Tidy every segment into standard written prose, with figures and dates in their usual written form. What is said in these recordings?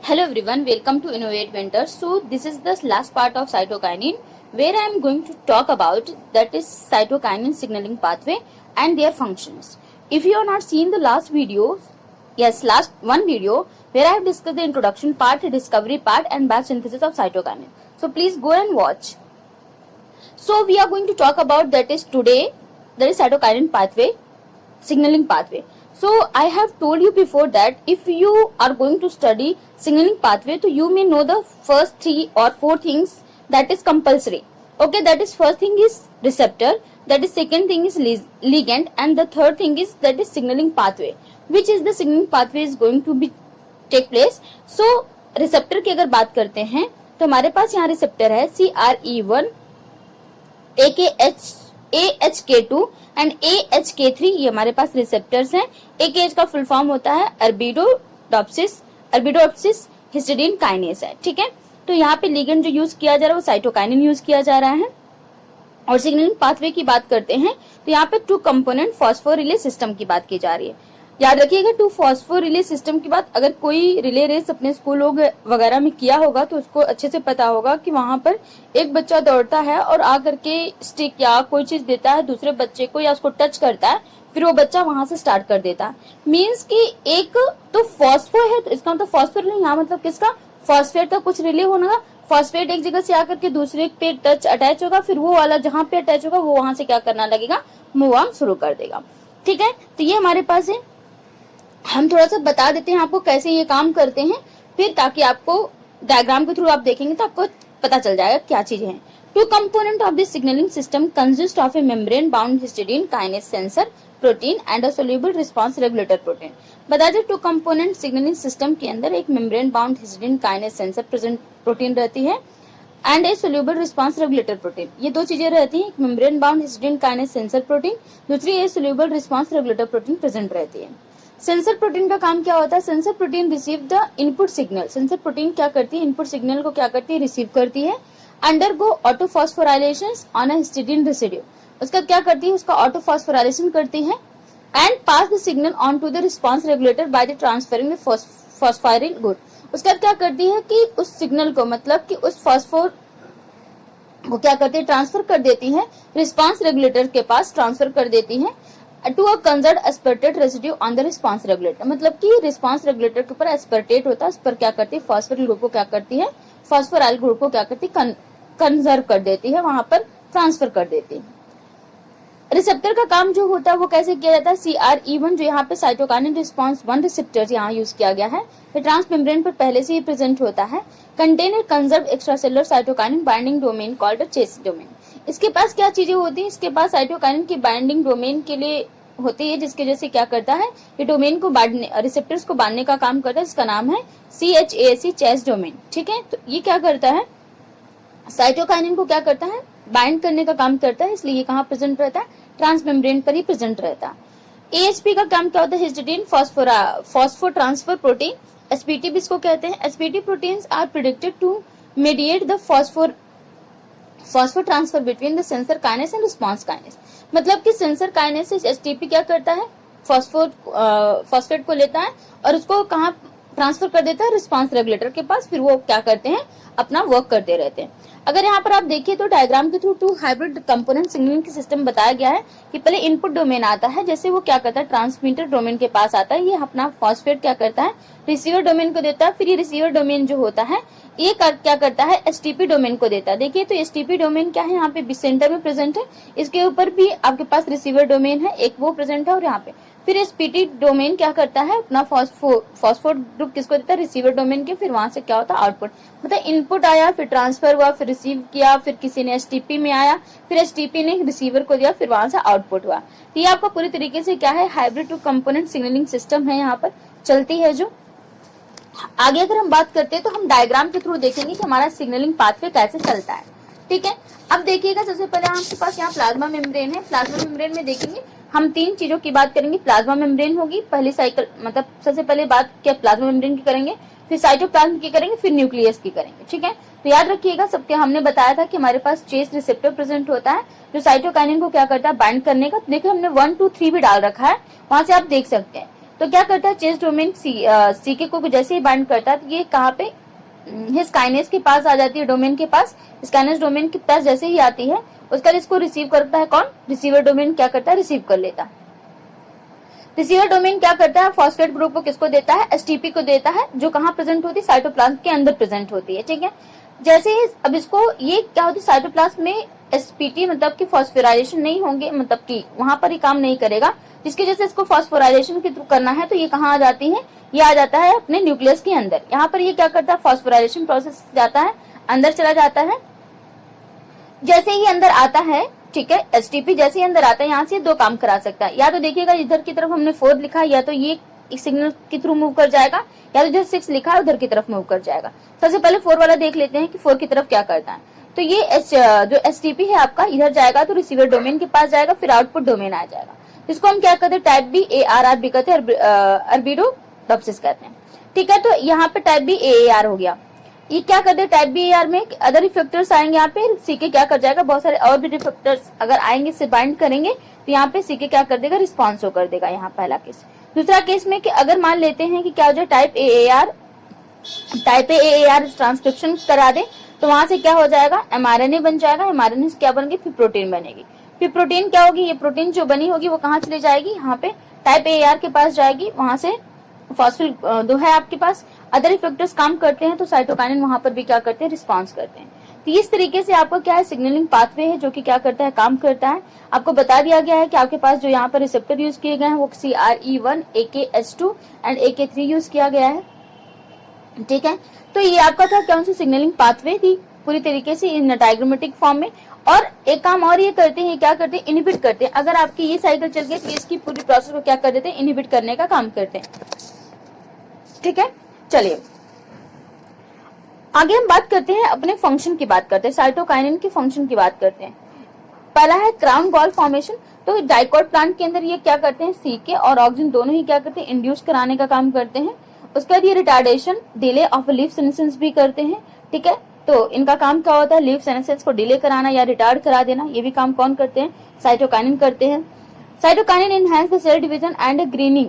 Hello everyone, welcome to Innovate Ventures. So this is the last part of cytokinin where I am going to talk about that is cytokinin signaling pathway and their functions. If you have not seen the last video, last one video where I have discussed the introduction part, discovery part and batch synthesis of cytokinin. So please go and watch. So we are going to talk about that is today, that is cytokinin pathway, signaling pathway. So I have told you before that if you are going to study signaling pathway, so you may know the first 3 or 4 things that is compulsory. Okay, that is first thing is receptor, that is second thing is ligand, and the third thing is that is signaling pathway. Which is the signaling pathway is going to be take place. So receptor की अगर बात करते हैं तो हमारे पास यहाँ receptor है CRE1, AHK2 and AHK3, ये हमारे पास रिसेप्टर्स हैं. AKH का फुल फॉर्म होता है अरबिडोप्सिस हिस्टिडीन काइनेस है. ठीक है, तो यहाँ पे लिगेंड जो यूज किया जा रहा है वो साइटोकाइनिन यूज किया जा रहा है. और सिग्नलिंग पाथवे की बात करते हैं तो यहाँ पे 2 कंपोनेंट फॉस्फोरिले सिस्टम की बात की जा रही है. याद रखिएगा 2 फॉस्फोरिले सिस्टम की बात, अगर कोई रिले रेस अपने स्कूल वगैरह में किया होगा तो उसको अच्छे से पता होगा कि वहां पर एक बच्चा दौड़ता है और आकर के स्टिक या कोई चीज देता है दूसरे बच्चे को या उसको टच करता है, फिर वो बच्चा वहां से स्टार्ट कर देता है. मीन्स कि एक तो फॉस्फो है तो इसका मतलब फॉस्फोरिले, यहाँ मतलब किसका, फॉस्फेट का कुछ रिले होना. फॉस्फेट एक जगह से आकर के दूसरे पे टच अटैच होगा, फिर वो वाला जहां पे अटैच होगा वो वहां से क्या करना लगेगा, मूव ऑन शुरू कर देगा. ठीक है, तो ये हमारे पास है. हम थोड़ा सा बता देते हैं आपको कैसे ये काम करते हैं, फिर ताकि आपको डायग्राम के थ्रू आप देखेंगे तो आपको पता चल जाएगा क्या चीजें हैं. 2 component of this signalling system consist of a membrane bound histidine kinase sensor protein and a soluble response regulator protein. बता दें 2 कंपोनेंट सिग्नलिंग सिस्टम के अंदर एक membrane bound histidine kinase sensor present protein रहती है and a soluble response regulator protein. ये 2 चीजें रहती हैं, एक membrane bound histidine kinase sensor protein, दूसरी a soluble response regulator protein present रहती है. सेंसर प्रोटीन का काम क्या होता है, sensor protein receive the input signal. Sensor protein क्या करती है, इनपुट सिग्नल को क्या करती है, रिसीव करती है. Undergo autophosphorylation on a histidine residue, उसका क्या करती है, उसका ऑटोफॉस्फोराइलेशन करती है and pass the signal on to the response regulator by the transferring the phosphoryl गुड. उसका क्या करती है कि उस सिग्नल को, मतलब कि उस फॉस्फोर को क्या करती है, ट्रांसफर कर देती है, रिस्पांस रेगुलेटर के पास ट्रांसफर कर देती है to a conserved aspartate residue on the response regulator. मतलब कि रिस्पांस रेगुलेटर के ऊपर एस्पर्टेट होता है, उस पर क्या करती है, फॉस्फोरिल ग्रुप को क्या करती है, फॉस्फोराइल ग्रुप को क्या करती है, कंजर्व कर देती है, वहां पर ट्रांसफर कर देती है. रिसेप्टर का काम जो होता है वो कैसे किया जाता है, CRE1 जो यहाँ पे साइटोकाइनिन रिस्पांस 1 रिसेप्टर यहाँ यूज किया गया है, ये ट्रांस मेम्ब्रेन पर पहले से ही प्रेजेंट होता है. Contain a conserve extracellular cytokinin binding domain called chase domain. इसके पास क्या चीजें होती है, इसके पास साइटोकाइनिन की बाइंडिंग डोमेन के लिए होती है, जिसके जैसे क्या करता है, ये डोमेन को बांधने, रिसेप्टर्स को बांधने का काम करता है, जिसका नाम है CHAC चेस डोमेन. ठीक है, तो ये क्या करता है, साइटोकाइनिन को क्या करता है, बाइंड करने का काम करता है, इसलिए ये कहाँ प्रेजेंट रहता है, ट्रांस मेम्ब्रेन पर ही प्रेजेंट रहता है. AHP का काम क्या होता है, histidine phospho transfer protein. SPT भी इसको कहते हैं. SPT proteins are predicted to mediate the phospho transfer between the sensor kinase and response kinase. मतलब कि सेंसर काइनेस से STP क्या करता है, फॉस्फेट को लेता है और उसको कहाँ ट्रांसफर कर देता है, रिस्पांस रेगुलेटर के पास, फिर वो क्या करते हैं, अपना वर्क करते रहते हैं. अगर यहाँ पर आप देखिए तो डायग्राम के थ्रू 2 हाइब्रिड कंपोनेंट सिग्नलिंग की सिस्टम बताया गया है कि पहले इनपुट डोमेन आता है, जैसे वो क्या करता है, ट्रांसमीटर डोमेन के पास आता है, ये अपना फॉस्फेट क्या करता है, रिसीवर डोमेन को देता है, फिर ये रिसीवर डोमेन जो होता है ये क्या करता है, STP डोमेन को देता है. देखिए तो STP डोमेन क्या है, यहाँ पे सेंटर में प्रेजेंट है, इसके ऊपर भी आपके पास रिसीवर डोमेन है, एक वो प्रेजेंट है और यहाँ पे फिर SPT डोमेन क्या करता है, अपना फॉस्फोर ग्रुप किसको देता है, रिसीवर डोमेन के, फिर वहां से क्या होता है, आउटपुट. मतलब इनपुट आया, फिर ट्रांसफर हुआ, फिर रिसीव किया, फिर किसी ने STP में आया, फिर STP ने रिसीवर को दिया, फिर वहां से आउटपुट हुआ. तो ये आपका पूरी तरीके से क्या है, हाइब्रिड 2 कंपोनेंट सिग्नलिंग सिस्टम है, यहाँ पर चलती है. जो आगे अगर हम बात करते हैं तो हम डायग्राम के थ्रू देखेंगे कि हमारा सिग्नलिंग पाथवे कैसे चलता है. ठीक है, अब देखिएगा सबसे पहले आपके पास यहाँ प्लाज्मा मेम्ब्रेन है. प्लाज्मा मेम्ब्रेन में देखेंगे हम 3 चीजों की बात करेंगे. प्लाज्मा मेम्ब्रेन होगी पहली साइकिल, मतलब सबसे पहले बात क्या प्लाज्मा मेम्ब्रेन की करेंगे, फिर साइटोप्लाज्म की करेंगे, फिर न्यूक्लियस की करेंगे. ठीक है, तो याद रखिएगा सबके, हमने बताया था कि हमारे पास चेस रिसेप्टर प्रेजेंट होता है जो साइटोकाइनिन को क्या करता है, बाइंड करने का. देखिए हमने 1 2 3 भी डाल रखा है, वहां से आप देख सकते हैं. तो क्या करता है चेस डोमेन सीके को जैसे ही बाइंड करता है तो ये कहाँ पे हिज काइनेस के पास आ जाती है, डोमेन के पास। इस काइनेस डोमेन के पास जैसे ही आती है उसका इसको रिसीव करता है कौन, रिसीवर डोमेन क्या करता है, रिसीव कर लेता है। रिसीवर डोमेन क्या करता है, फॉस्फेट ग्रुप को किसको देता है, एसटीपी को देता है, जो कहाँ प्रेजेंट होती है, साइटोप्लाज्म के अंदर प्रेजेंट होती है। ठीक है, जैसे ही अब इसको ये क्या होती है, साइटोप्लाज्म में एसपीटी मतलब कि फॉस्फोराइलेशन नहीं होंगे, मतलब कि वहां पर ही काम नहीं करेगा, जिसकी वजह से इसको फॉस्फोराइलेशन के थ्रू करना है, तो ये कहाँ आ जाती है, ये आ जाता है अपने न्यूक्लियस के अंदर। यहाँ पर ये क्या करता है, फॉस्फोराइलेशन प्रोसेस जाता है, अंदर चला जाता है। जैसे ही अंदर आता है, ठीक है, एसटीपी जैसे ही अंदर आता है, यहाँ से दो काम करा सकता है। या तो देखिएगा इधर की तरफ हमने 4 लिखा है, या तो ये सिग्नल के थ्रू मूव कर जाएगा, या तो जो 6 लिखा है उधर की तरफ मूव कर जाएगा। सबसे पहले 4 वाला देख लेते हैं कि 4 की तरफ क्या करता है। तो ये जो एसटीपी है आपका इधर जाएगा तो रिसीवर डोमेन के पास जाएगा, फिर आउटपुट डोमेन आ जाएगा, जिसको हम क्या कहते हैं, टाइप बी ARR कहते हैं, अरबिडोप्सिस कहते हैं। ठीक है, तो यहाँ पे टाइप बी AAR हो गया। ये क्या करते हैं, टाइप बी AR में अदर इफेक्टर्स आएंगे, यहाँ पे सीके क्या कर जाएगा, बहुत सारे और भी इफेक्टर्स अगर आएंगे इससे बाइंड करेंगे तो यहाँ पे सीके क्या कर देगा, रिस्पॉन्स कर देगा। यहाँ पहला केस। दूसरा केस में कि अगर मान लेते हैं कि क्या हो जाए, टाइप AAR ट्रांसक्रिप्शन करा दे, तो वहां से क्या हो जाएगा, mRNA बन जाएगा। mRNA से क्या बनेगी, फिर प्रोटीन बनेगी। फिर प्रोटीन क्या होगी, ये प्रोटीन जो बनी होगी वो कहाँ चली जाएगी, यहाँ पे टाइप AAR के पास जाएगी, वहां से फॉस्फेट 2 है आपके पास, अदर इफेक्टर्स काम करते हैं, तो साइटोकाइनिन वहां पर भी क्या करते हैं, रिस्पॉन्स करते हैं। तो इस तरीके से आपको क्या है, सिग्नलिंग पाथवे है जो कि क्या करता है, काम करता है। आपको बता दिया गया है कि आपके पास जो यहाँ पर रिसेप्टर यूज किए गए हैं वो CRE1, AKS2 and AK3 use किया गया है। ठीक है, तो ये आपका था कौन सी सिग्नलिंग पाथवे थी पूरी तरीके से इन डायग्रामेटिक फॉर्म में। और एक काम और ये करते हैं, क्या करते हैं, इनहिबिट करते हैं। अगर आपकी ये साइकिल चल गई तो इसकी पूरी प्रोसेस को क्या कर देते हैं, इनहिबिट करने का काम करते हैं। ठीक है, चलिए आगे हम बात करते हैं, अपने फंक्शन की बात करते हैं, साइटोकाइनिन के फंक्शन की बात करते हैं। पहला है क्राउन गॉल फॉर्मेशन। तो डाइकोट प्लांट के अंदर ये क्या करते हैं, सीके और ऑक्सिन दोनों ही क्या करते हैं, इंड्यूस कराने का काम करते हैं। उसके बाद ये retardation, delay of leaf senescence भी करते हैं। ठीक है, तो इनका काम क्या होता है, लीफ सेनेसेंस को डिले कराना या रिटार्ड करा देना। ये भी काम कौन करते हैं, साइटोकाइनिन करते हैं। Cytokinin enhance the cell division and greening.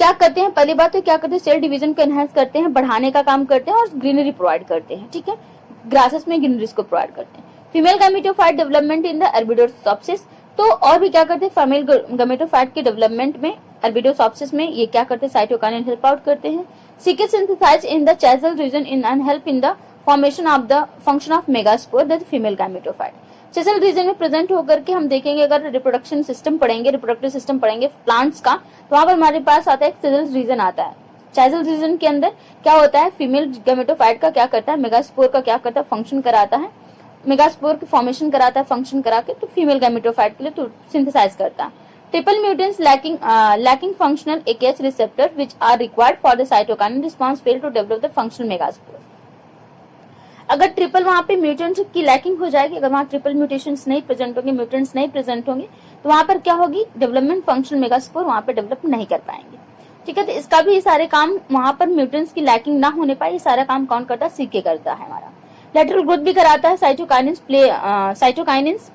क्या करते हैं, पहली बात तो क्या करते हैं, सेल डिवीजन को एनहांस करते हैं, बढ़ाने का काम करते हैं और ग्रीनरी प्रोवाइड करते हैं। ठीक है, ग्रासेस में ग्रीनरीज को प्रोवाइड करते हैं। Female gametophyte development in the Arabidopsis. तो और भी क्या करते हैं, फीमेल गैमेटोफाइट के डेवलपमेंट में अरबिडोप्सिस में ये क्या करते हैं, साइटोकाइनिन हेल्प आउट करते हैं। CK synthesise in the chalazal region in and help in the formation of the function of megaspore that female gametophyte. Chalazal region में प्रेजेंट होकर के हम देखेंगे, अगर रिप्रोडक्शन सिस्टम पढ़ेंगे, रिप्रोडक्टिव सिस्टम पढ़ेंगे प्लांट्स का, तो वहां पर हमारे पास आता है एक चैसल रीजन आता है। चैसल रीजन के अंदर क्या होता है, फीमेल गैमेटोफाइट का क्या करता है, मेगास्पोर का क्या करता है, फंक्शन कराता है, मेगास्पोर की फॉर्मेशन कराता है, फंक्शन करा के तो फीमेल गैमेटोफाइट के लिए तो सिंथेसाइज करता है। Triple mutants lacking functional AKH receptor which are required for the cytokinin response fail to develop the functional megaspore। अगर ट्रिपल वहां पे म्यूटेंट्स की लैकिंग हो जाएगी, अगर वहां ट्रिपल म्यूटेशंस नहीं प्रेजेंट होंगे, म्यूटेंट्स नहीं प्रेजेंट होंगे, तो वहां पर क्या होगी, डेवलपमेंट फंक्शनल मेगास्पोर वहां पर डेवलप नहीं कर पाएंगे। ठीक है, तो इसका भी सारे काम वहां पर म्यूटेंट्स की लैकिंग ना होने पाए, ये सारा काम कौन करता है, सीके करता है हमारा। लेटरल ग्रोथ भी कराता है। Cytokinins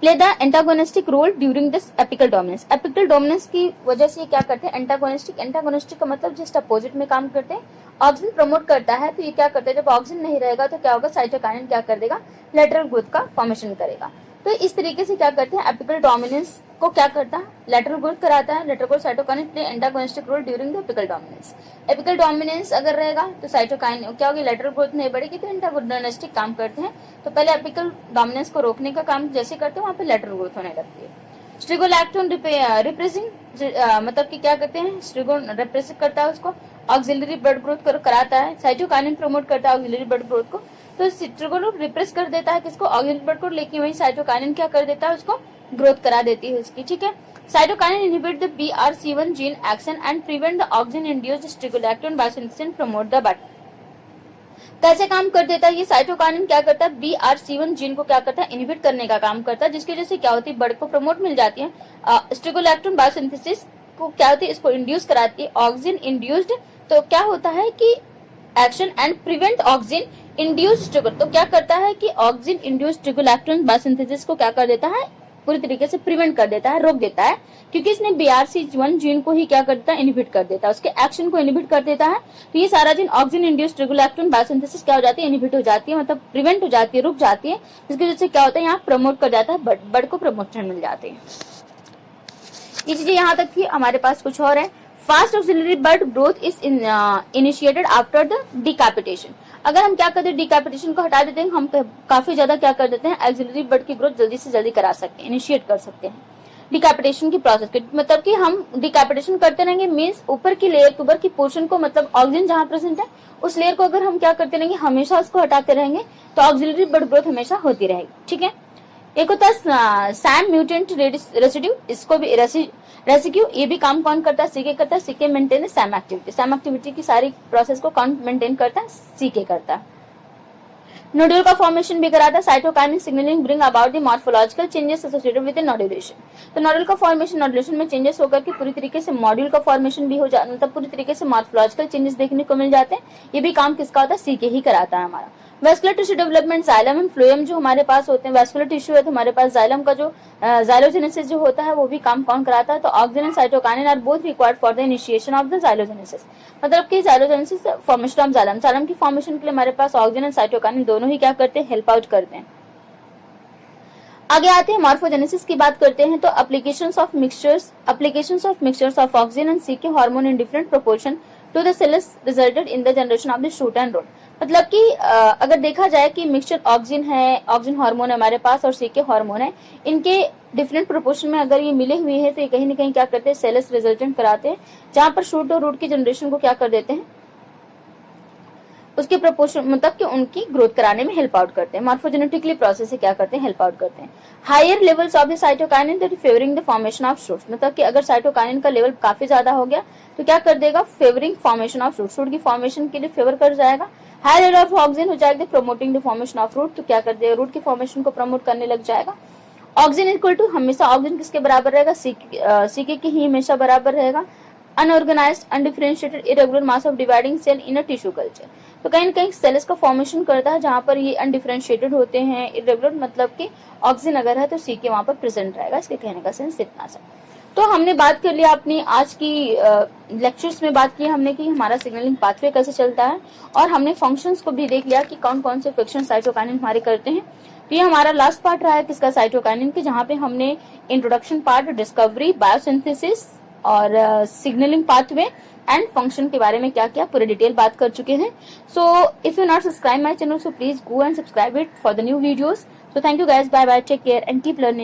play the antagonistic role during this apical dominance. Apical dominance की वजह से क्या करते हैं, एंटागोनिस्टिक का मतलब जस्ट अपोजिट में काम करते हैं। ऑक्सिन प्रमोट करता है, तो ये क्या करते हैं, जब ऑक्सिन नहीं रहेगा तो क्या होगा, साइटोकाइनिन क्या कर देगा, लेटरल ग्रोथ का फॉर्मेशन करेगा। तो इस तरीके से क्या करते हैं, एपिकल डोमिनेंस को क्या करता है, लेटरल ग्रोथ कराता है। Lateral growth cytokinin play antagonistic role during the apical dominance. Apical dominance अगर रहेगा तो साइटोकाइनिन क्या होगी, लेटरल ग्रोथ नहीं बढ़ेगी, तो एंटागोनिस्टिक काम करते हैं। तो पहले एपिकल डोमिनेंस को रोकने का काम जैसे करते हैं, वहां पे लेटरल ग्रोथ होने लगती है। स्ट्रिगोलैक्टोन रिप्रेसिंग मतलब कि क्या करते हैं, स्ट्रिगोन रिप्रेस करता है उसको, ऑक्सिलरी ब्लड ग्रोथ कराता है। साइटोकाइनिन प्रमोट करता है ऑक्सिलरी ब्लड ग्रोथ को, तो स्ट्रिगोन रिप्रेस कर देता है किसको, ऑक्सिलरी ब्लड ग्रोथ, लेकिन वही साइटोकाइनिन क्या कर देता है, उसको ग्रोथ करा देती है उसकी। ठीक है, cytokinin inhibit the BRC1 gene action and prevent the auxin induced strigolactone biosynthesis promote the bud. कैसे काम कर देता है ये साइटोकाइनिन, क्या करता है, BRC1 जीन को क्या करता है, इनहिबिट करने का काम करता है, जिसकी वजह से क्या होती है, बर्ड को प्रमोट मिल जाती है। स्ट्रिगोलैक्टोन बायोसिंथेसिस को क्या होती है, इसको इंड्यूस कराती है, ऑक्सिन इंड्यूस्ड, तो क्या होता है कि action and prevent auxin induced strigo, तो क्या करता है कि ऑक्सिन इंड्यूस्ड स्ट्रिगोलैक्टोन बायोसिंथेसिस को क्या कर देता है, पूरी तरीके से प्रिवेंट कर देता है, रोक देता है, क्योंकि इसने BRC1 जीन को ही क्या करता है, इनहिबिट कर देता है, उसके एक्शन को इनहिबिट कर देता है। तो ये सारा जीन ऑक्सिन इंड्यूस्ड रेगुलेक्टिन बायोसिंथेसिस क्या हो जाती है, इनहिबिट हो जाती है, मतलब प्रिवेंट हो जाती है, रुक जाती है, जिसकी वजह से क्या होता है, यहाँ प्रमोट कर जाता है, बर्ड को प्रमोशन मिल जाती है। ये चीजें यहाँ तक थी। हमारे पास कुछ और है। Fast auxiliary bird growth is initiated after the decapitation. अगर हम क्या करते हैं, डिकैपिटेशन को हटा देते हैं, हम काफी ज्यादा क्या कर देते हैं, ऑक्सिलरी बर्ड की ग्रोथ जल्दी से जल्दी करा सकते हैं, इनिशिएट कर सकते हैं डिकैपिटेशन की प्रोसेस के। मतलब कि हम डिकैपिटेशन करते रहेंगे, मीन्स ऊपर की लेयर, ऊपर की पोर्शन को, मतलब ऑक्सीजन जहां प्रेजेंट है उस लेयर को अगर हम क्या करते रहेंगे, हमेशा उसको हटाते रहेंगे, तो ऑक्सिलरी बर्ड ग्रोथ हमेशा होती रहेगी। ठीक है। एक होता है सैम म्यूटेंट रेसिड्यू, इसको भी रेसिड्यू, ये भी काम कौन करता है, सीके करता है। CK maintain SAM activity, SAM activity की सारी प्रोसेस को कौन मेंटेन करता है, सीके करता है। नोड्यूल का फॉर्मेशन भी कराता है। Cytokinin signalling bring about the morphological changes associated with nodulation. तो नोड्यूल का फॉर्मेशन, नोड्यूलेशन में चेंजेस होकर के पूरी तरीके से मॉड्यूल का फॉर्मेशन भी हो जाता, मतलब पूरी तरीके से मॉर्फोलॉजिकल चेंजेस देखने को मिल जाते हैं। ये भी काम किसका होता है, सीके ही कराता है हमारा। Vascular tissue development, xylem and phloem जो हमारे पास होते हैं, वेस्कुलर टिश्यू है तो हमारे पास जाइलम का जो जाइलोजेनेसिस जो होता है वो भी काम कौन कराता है, तो auxin and cytokinin are both required for the initiation of the xylogenesis. मतलब कि xylogenesis formation of xylem, xylem की फॉर्मेशन के लिए हमारे पास ऑक्सिन एंड साइटोकाइनिन दोनों ही क्या करते हैं, हेल्प आउट करते हैं। आगे आते हैं मॉर्फोजेनेसिस की बात करते हैं। तो applications of mixtures of auxin and CK hormone in different proportion to the cells resulted in the generation of the shoot and root. मतलब कि अगर देखा जाए कि मिक्सचर ऑक्सिन है, ऑक्सिन हार्मोन है हमारे पास और सीके हार्मोन है, इनके डिफरेंट प्रोपोर्शन में अगर ये मिले हुए हैं तो ये कहीं ना कहीं क्या करते हैं, सेल्स रिजल्टेंट कराते हैं, जहां पर शूट और रूट की जनरेशन को क्या कर देते हैं, उसके प्रोपोर्शन, मतलब कि उनकी ग्रोथ कराने में हेल्प आउट करते हैं। मॉर्फोजेनेटिकली प्रोसेस से क्या करते हैं, हेल्प आउट करते हैं। Higher levels of the cytokinin that favouring the formation of shoots. मतलब कि अगर साइटोकाइनिन का लेवल काफी ज्यादा हो गया तो क्या कर देगा, favouring formation of shoot, shoot की फॉर्मेशन के लिए फेवर कर जाएगा। हाई लेवल ऑफ ऑक्सिन हो जाएगा promoting the formation of root, तो क्या कर देगा, रूट की फॉर्मेशन को प्रमोट करने लग जाएगा। ऑक्सिन इक्वल टू, हमेशा ऑक्सिन किसके बराबर रहेगा, सीके के ही हमेशा बराबर रहेगा। Unorganised undifferentiated irregular mass of dividing cell in a tissue culture. तो कहीं ना कहीं सेल्स का फॉर्मेशन करता है जहां पर ये अनडिफरेंशिएटेड होते हैं, इरेगुलर, मतलब कि ऑक्सिन अगर है तो सीके वहां पर प्रेजेंट रहेगा। इसके कहने का सेंस इतना सा। तो हमने बात कर लिया अपनी आज की लेक्चर्स में बात की हमने कि हमारा सिग्नलिंग पाथवे कैसे चलता है, और हमने फंक्शंस को भी देख लिया कि कौन कौन से फंक्शन साइटोकाइनिन हमारे करते हैं। तो ये हमारा लास्ट पार्ट रहा है किसका, साइटोकाइनिन के, जहां पे हमने इंट्रोडक्शन पार्ट, डिस्कवरी, बायोसिंथेसिस और सिग्नलिंग पाथवे एंड फंक्शन के बारे में क्या क्या पूरे डिटेल बात कर चुके हैं। So if you not subscribe my channel, so please go and subscribe it for the new videos. So thank you guys, bye bye, take care and keep learning.